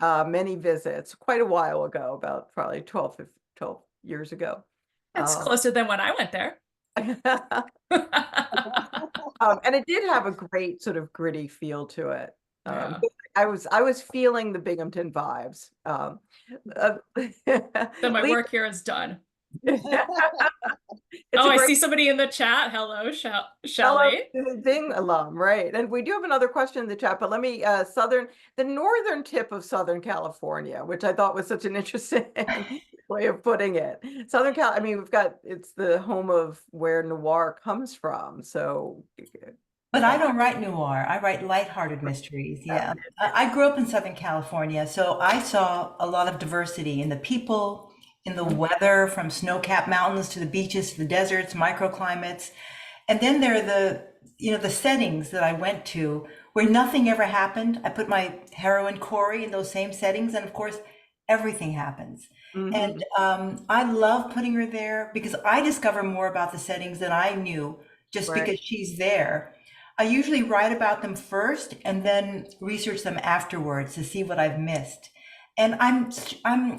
many visits quite a while ago, about probably 12 years ago. That's closer than when I went there. And it did have a great sort of gritty feel to it. Yeah. I was feeling the Binghamton vibes. Then my Lee- work here is done. it's Oh, a I great see somebody in the chat. Hello, fellow Shelley. Ding alum, right? And we do have another question in the chat, but let me the northern tip of Southern California, which I thought was such an interesting way of putting it. Southern Cal, I mean, it's the home of where noir comes from. So, But I don't write noir. I write lighthearted mysteries. Yeah. I grew up in Southern California, so I saw a lot of diversity in the people, in the weather, from snow-capped mountains to the beaches to the deserts, microclimates. And then there are the settings that I went to where nothing ever happened. I put my heroine Corey in those same settings, and of course, everything happens. And I love putting her there because I discover more about the settings than I knew just Right. because she's there. I usually write about them first and then research them afterwards to see what I've missed. And I'm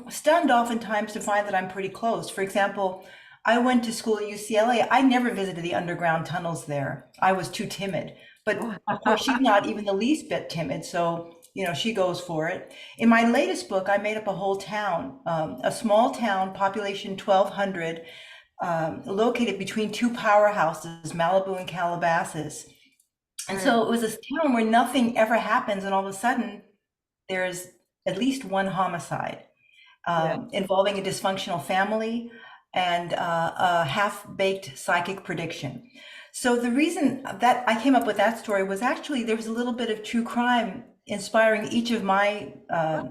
stunned oftentimes to find that I'm pretty close. For example, I went to school at UCLA. I never visited the underground tunnels there. I was too timid. But of course, she's not even the least bit timid. So, she goes for it. In my latest book, I made up a whole town, a small town, population 1,200, located between two powerhouses, Malibu and Calabasas. And so it was this town where nothing ever happens, and all of a sudden, there's at least one homicide involving a dysfunctional family and a half-baked psychic prediction. So the reason that I came up with that story was actually there was a little bit of true crime inspiring each of my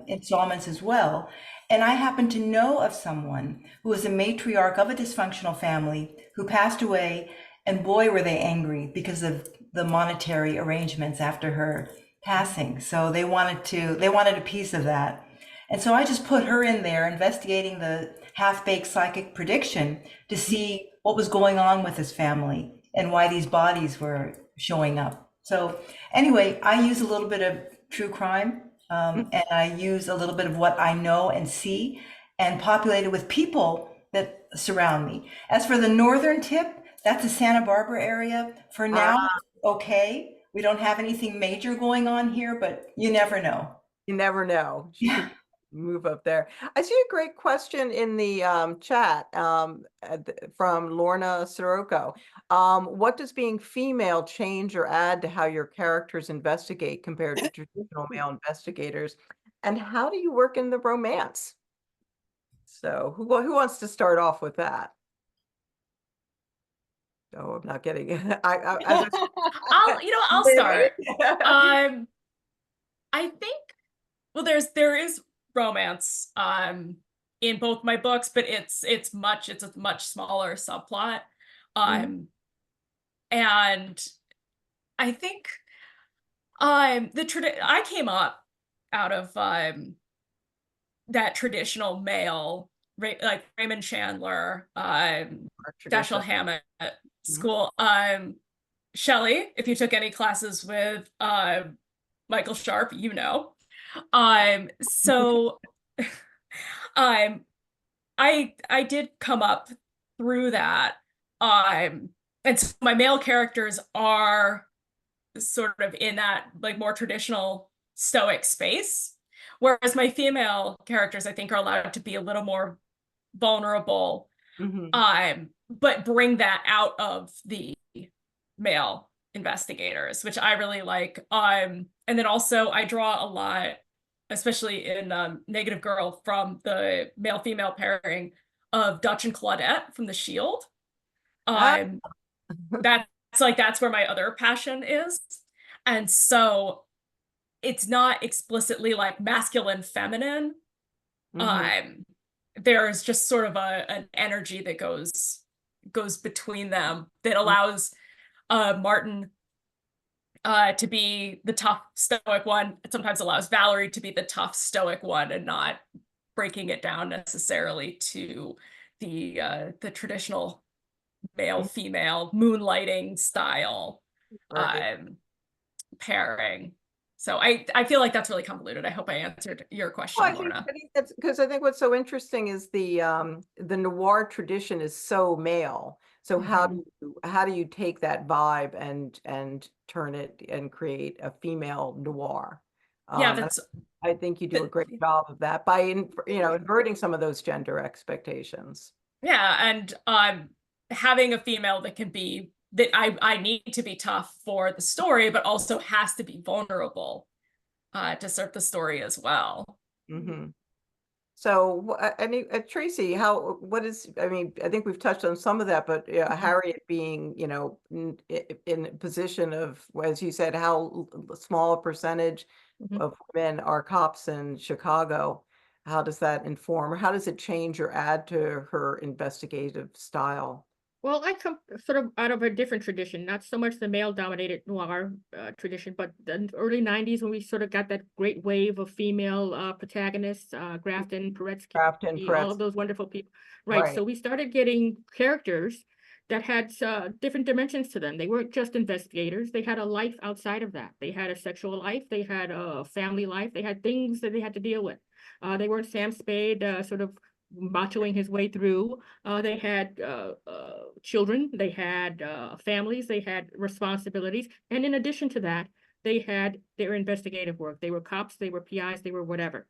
installments as well. And I happened to know of someone who was a matriarch of a dysfunctional family who passed away, and boy, were they angry because of the monetary arrangements after her passing. So they wanted a piece of that. And so I just put her in there investigating the half-baked psychic prediction to see what was going on with this family and why these bodies were showing up. So anyway, I use a little bit of true crime, and I use a little bit of what I know and see and populate it with people that surround me. As for the northern tip, that's the Santa Barbara area. For now, okay. We don't have anything major going on here, but you never know. You never know. She could move up there. I see a great question in the chat from Lorna Sirocco. What does being female change or add to how your characters investigate compared to traditional male investigators? And how do you work in the romance? So who wants to start off with that? Oh, I'm not getting it. I'll start. I think, well, there is romance in both my books, but it's a much smaller subplot. And I think I came up out of that traditional male, like Raymond Chandler, Our Dashiell tradition. Hammett school. Shelley, if you took any classes with Michael Sharp, you know. So um I did come up through that. And so my male characters are sort of in that like more traditional stoic space, whereas my female characters I think are allowed to be a little more vulnerable, but bring that out of the male investigators, which I really like. And then also I draw a lot, especially in Negative Girl, from the male-female pairing of Dutch and Claudette from The Shield. That's where my other passion is. And so it's not explicitly like masculine, feminine. There's just sort of an energy that goes between them that allows Martin to be the tough stoic one. It sometimes allows Valerie to be the tough stoic one and not breaking it down necessarily to the traditional male female moonlighting style pairing. So I feel like that's really convoluted. I hope I answered your question, Well, Lorna. I think that's because I think what's so interesting is the noir tradition is so male. So how do you take that vibe and turn it and create a female noir? Yeah, I think you do a great job of that by inverting some of those gender expectations. Yeah, and having a female that can be that I need to be tough for the story, but also has to be vulnerable to serve the story as well. So, Tracy, I mean, I think we've touched on some of that, but Harriet being, in a position of, as you said, how small a percentage of women are cops in Chicago, how does that inform, or how does it change or add to her investigative style? Well, I come sort of out of a different tradition, not so much the male-dominated noir tradition, but the early 90s when we sort of got that great wave of female protagonists, Grafton, Paretsky, all of those wonderful people. Right. So we started getting characters that had different dimensions to them. They weren't just investigators. They had a life outside of that. They had a sexual life. They had a family life. They had things that they had to deal with. They weren't Sam Spade sort of machoing his way through. They had children, they had families, they had responsibilities. And in addition to that, they had their investigative work. They were cops, they were PIs, they were whatever.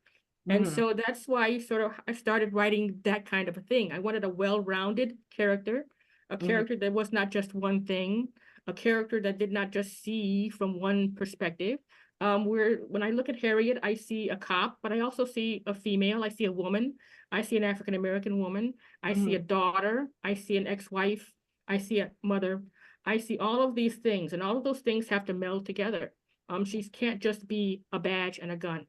And so that's why I started writing that kind of a thing. I wanted a well-rounded character, a character that was not just one thing, a character that did not just see from one perspective. When I look at Harriet, I see a cop, but I also see a female, I see a woman, I see an African-American woman, I see a daughter, I see an ex-wife, I see a mother, I see all of these things, and all of those things have to meld together. She can't just be a badge and a gun.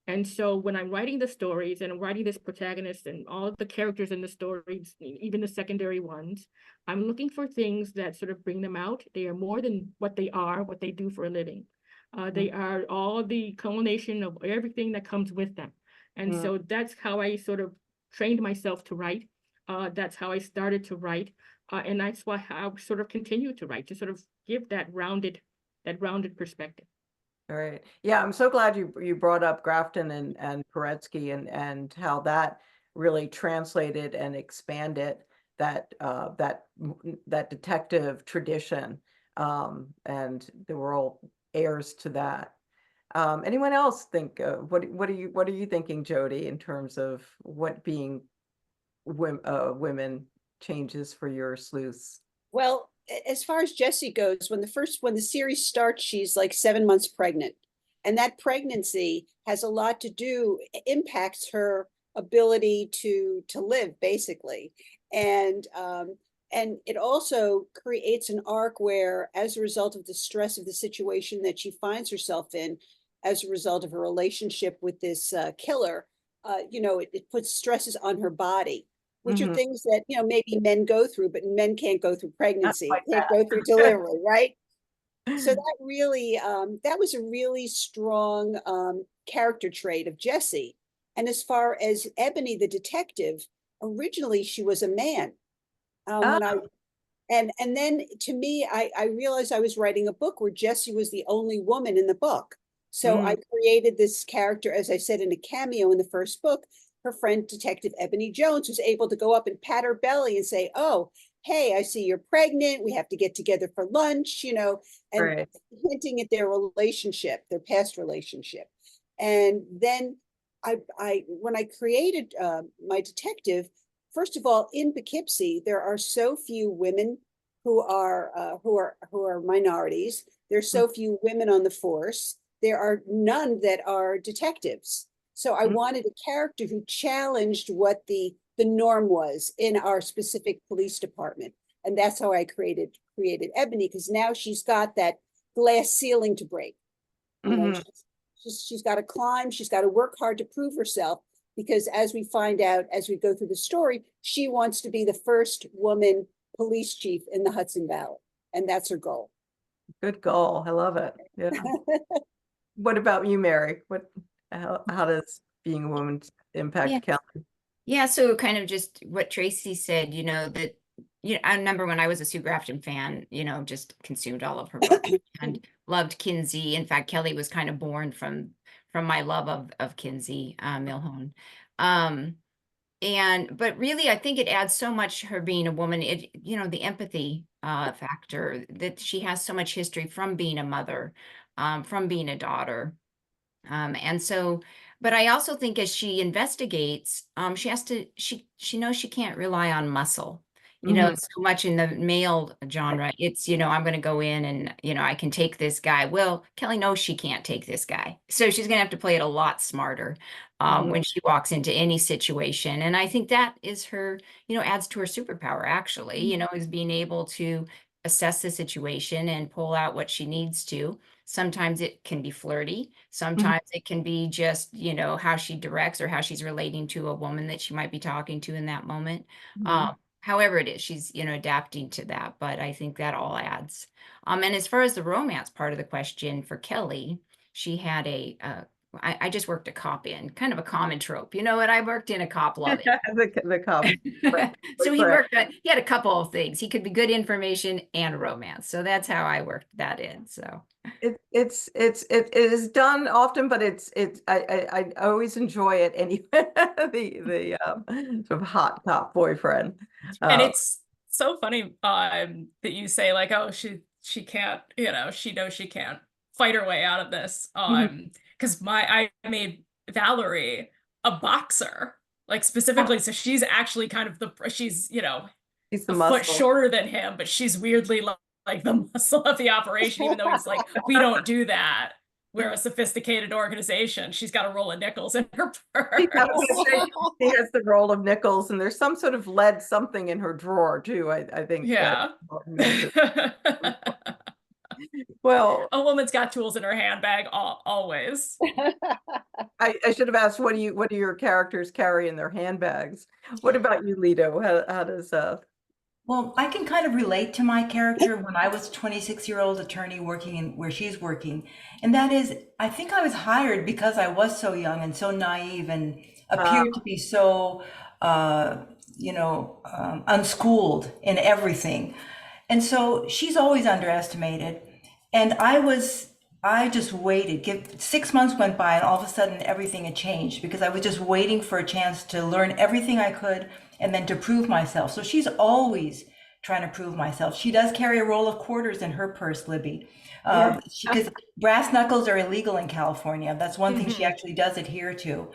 And so when I'm writing the stories and I'm writing this protagonist and all of the characters in the stories, even the secondary ones, I'm looking for things that sort of bring them out. They are more than what they are, what they do for a living. They are all the culmination of everything that comes with them. And so that's how I sort of trained myself to write. That's how I started to write. And that's why I sort of continue to write, to sort of give that rounded perspective. All right. Yeah, I'm so glad you brought up Grafton and Paretsky and how that really translated and expanded that detective tradition. And they were all heirs to that. Anyone else think what are you thinking, Jody, in terms of what being women changes for your sleuths? Well, as far as Jessie goes, when the series starts, she's like 7 months pregnant. And that pregnancy has a lot to do, impacts her ability to live, basically. And it also creates an arc where, as a result of the stress of the situation that she finds herself in, as a result of her relationship with this killer, it puts stresses on her body, which are things that, maybe men go through, but men can't go through pregnancy, can't go through delivery, right? So that really, that was a really strong character trait of Jessie. And as far as Ebony, the detective, originally she was a man. When I Oh, and then to me, I realized I was writing a book where Jessie was the only woman in the book. So I mm, created this character, as I said, in a cameo in the first book. Her friend, Detective Ebony Jones, was able to go up and pat her belly and say, "Oh, hey, I see you're pregnant. We have to get together for lunch," and right. hinting at their relationship, their past relationship. And then when I created my detective, first of all, in Poughkeepsie, there are so few women who are minorities. There's so few women on the force. There are none that are detectives. So I Mm, wanted a character who challenged what the norm was in our specific police department. And that's how I created Ebony, because now she's got that glass ceiling to break. You know, mhm. she's got to climb, she's got to work hard to prove herself, because as we find out as we go through the story, she wants to be the first woman police chief in the Hudson Valley, and that's her goal. Good goal. I love it. Yeah. What about you, Mary? How does being a woman Yeah. impact Kelly? Yeah, so kind of just what Tracy said, that I remember when I was a Sue Grafton fan, just consumed all of her books and loved Kinsey. In fact, Kelly was kind of born from my love of Kinsey Milhone. Um, but really, I think it adds so much, her being a woman, the empathy factor, that she has so much history from being a mother, from being a daughter. And so, but I also think as she investigates, she knows she can't rely on muscle. Mhm. So much in the male genre, it's, I'm going to go in and, I can take this guy. Well, Kelly knows she can't take this guy. So she's going to have to play it a lot smarter Mhm. when she walks into any situation. And I think that is her, adds to her superpower, actually, is being able to assess the situation and pull out what she needs to. Sometimes it can be flirty. Mhm. Sometimes it can be just, how she directs or how she's relating to a woman that she might be talking to in that moment. Mhm. However it is, she's, adapting to that. But I think that all adds. And as far as the romance part of the question for Kelly, she had I just worked a cop in, kind of a common trope. You know what? I worked in a cop love The cop. So Boyfriend. he had a couple of things. He could be good information and romance. So that's how I worked that in. So It is done often, but I always enjoy it anyway. The sort of hot cop boyfriend. And Uh, it's so funny that you say like, oh, she can't, she knows she can't fight her way out of this. Because I made Valerie a boxer, like specifically, so she's actually kind of she's, he's the a foot muscle. shorter than him, but she's weirdly like the muscle of the operation, even though he's like, we don't do that. We're a sophisticated organization. She's got a roll of nickels in her I was purse. gonna say, she has the roll of nickels, and there's some sort of lead something in her drawer too. I think Yeah. mentioned. Well, A woman's got tools in her handbag always. I should have asked, what do your characters carry in their handbags? What about you, Lido? How does Well, I can kind of relate to my character when I was a 26-year-old attorney working in where she's working. And that is, I think I was hired because I was so young and so naive and appeared to be so, unschooled in everything. And so she's always underestimated. And I just waited. 6 months went by, and all of a sudden everything had changed because I was just waiting for a chance to learn everything I could and then to prove myself. So she's always trying to prove myself. She does carry a roll of quarters in her purse, Libby, because brass knuckles are illegal in California. That's one thing she actually does adhere to.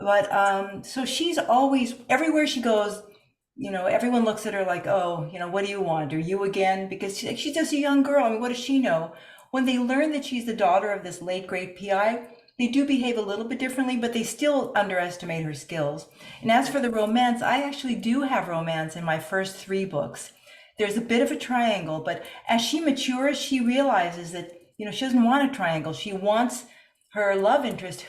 But so she's always, everywhere she goes, everyone looks at her like, oh, what do you want? Are you again? Because she's just a young girl. I mean, what does she know? When they learn that she's the daughter of this late great PI, they do behave a little bit differently, but they still underestimate her skills. And as for the romance, I actually do have romance in my first 3 books. There's a bit of a triangle, but as she matures, she realizes that, she doesn't want a triangle. She wants her love interest,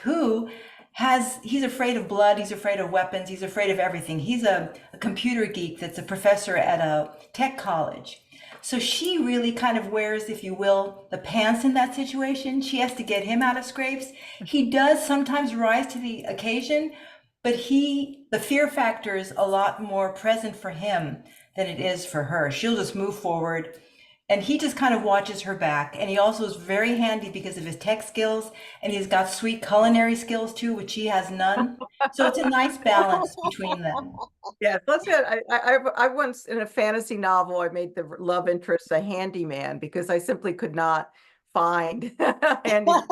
he's afraid of blood, he's afraid of weapons, he's afraid of everything. He's a computer geek that's a professor at a tech college. So she really kind of wears, if you will, the pants in that situation. She has to get him out of scrapes. He does sometimes rise to the occasion, but the fear factor is a lot more present for him than it is for her. She'll just move forward, and he just kind of watches her back. And he also is very handy because of his tech skills, and he's got sweet culinary skills too, which she has none. So it's a nice balance between them. Yes, let's say I once in a fantasy novel I made the love interest a handyman because I simply could not find a handyman.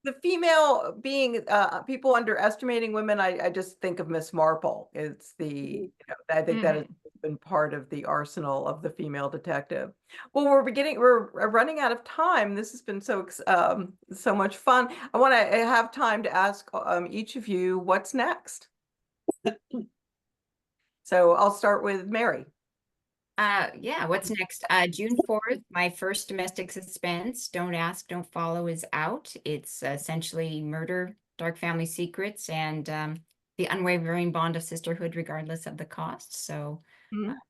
The female being people underestimating women, I just think of Miss Marple. It's I think that has been part of the arsenal of the female detective. Well, we're running out of time. This has been so much fun. I want to have time to ask each of you what's next. So I'll start with Mary. Yeah, what's next? June 4th, my first domestic suspense, Don't Ask, Don't Follow, is out. It's essentially murder, dark family secrets, and the unwavering bond of sisterhood regardless of the cost. So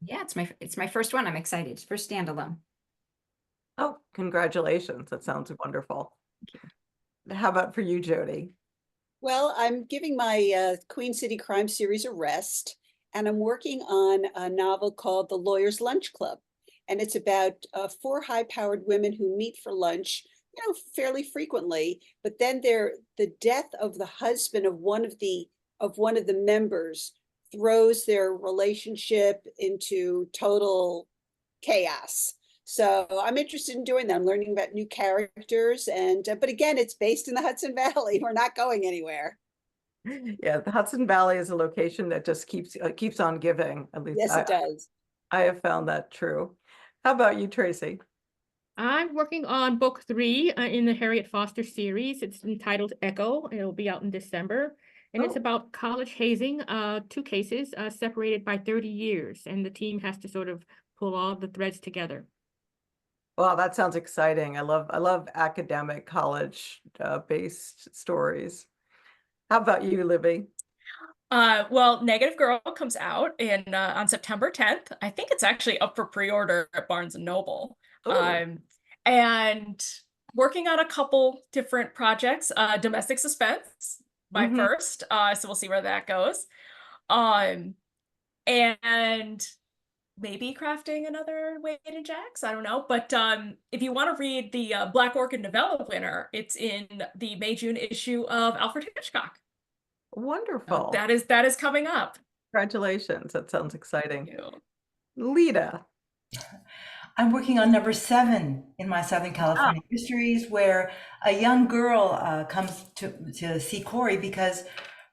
yeah, it's my first one. I'm excited. First standalone. Oh, congratulations. That sounds wonderful. How about for you, Jody? Well, I'm giving my Queen City crime series a rest, and I'm working on a novel called The Lawyer's Lunch Club. And it's about 4 high-powered women who meet for lunch, fairly frequently. But then the death of the husband of one of the members throws their relationship into total chaos. So I'm interested in doing that. I'm learning about new characters, and but again, it's based in the Hudson Valley. We're not going anywhere. Yeah, the Hudson Valley is a location that just keeps on giving. At least Yes, it does. I have found that true. How about you, Tracy? I'm working on book 3 in the Harriet Foster series. It's entitled Echo. It'll be out in December. And it's about college hazing, 2 cases separated by 30 years. And the team has to sort of pull all the threads together. Well, that sounds exciting. I love academic college based stories. How about you, Libby? Well, Negative Girl comes out on September 10th. I think it's actually up for pre-order at Barnes and Noble. Ooh. And working on a couple different projects. Domestic Suspense, my first. So we'll see where that goes. And maybe crafting another Wade and Jax. I don't know. But if you want to read the Black Orchid novella winner, it's in the May-June issue of Alfred Hitchcock. Wonderful. That is coming up. Congratulations. That sounds exciting. Thank you. Lita. I'm working on number 7 in my Southern California mysteries, where a young girl comes to see Corey because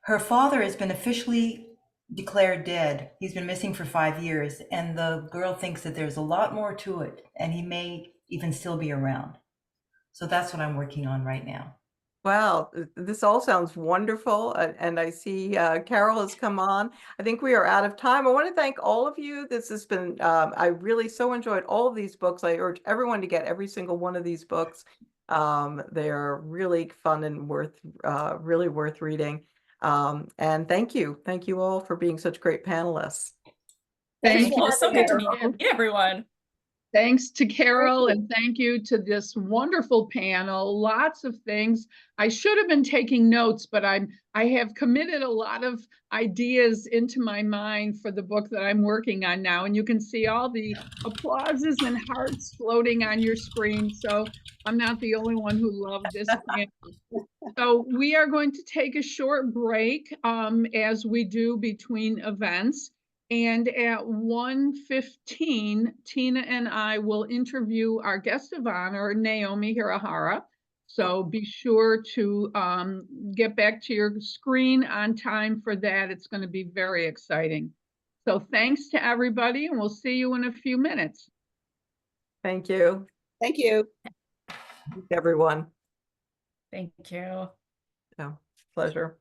her father has been officially declared dead. He's been missing for 5 years, and the girl thinks that there's a lot more to it, and he may even still be around. So that's what I'm working on right now. Well, this all sounds wonderful. And I see Carol has come on. I think we are out of time. I want to thank all of you. This has been, I really so enjoyed all of these books. I urge everyone to get every single one of these books. They are really fun and really worth reading. And thank you. Thank you all for being such great panelists. Thank you. So good to meet everyone. Thanks to Carol, and thank you to this wonderful panel. Lots of things. I should have been taking notes, but I have committed a lot of ideas into my mind for the book that I'm working on now. And you can see all the applauses and hearts floating on your screen. So I'm not the only one who loved this panel. So we are going to take a short break as we do between events. And at 1:15, Tina and I will interview our guest of honor, Naomi Hirahara. So be sure to get back to your screen on time for that. It's going to be very exciting. So thanks to everybody, and we'll see you in a few minutes. Thank you. Thank you. Everyone. Thank you. Yeah, pleasure.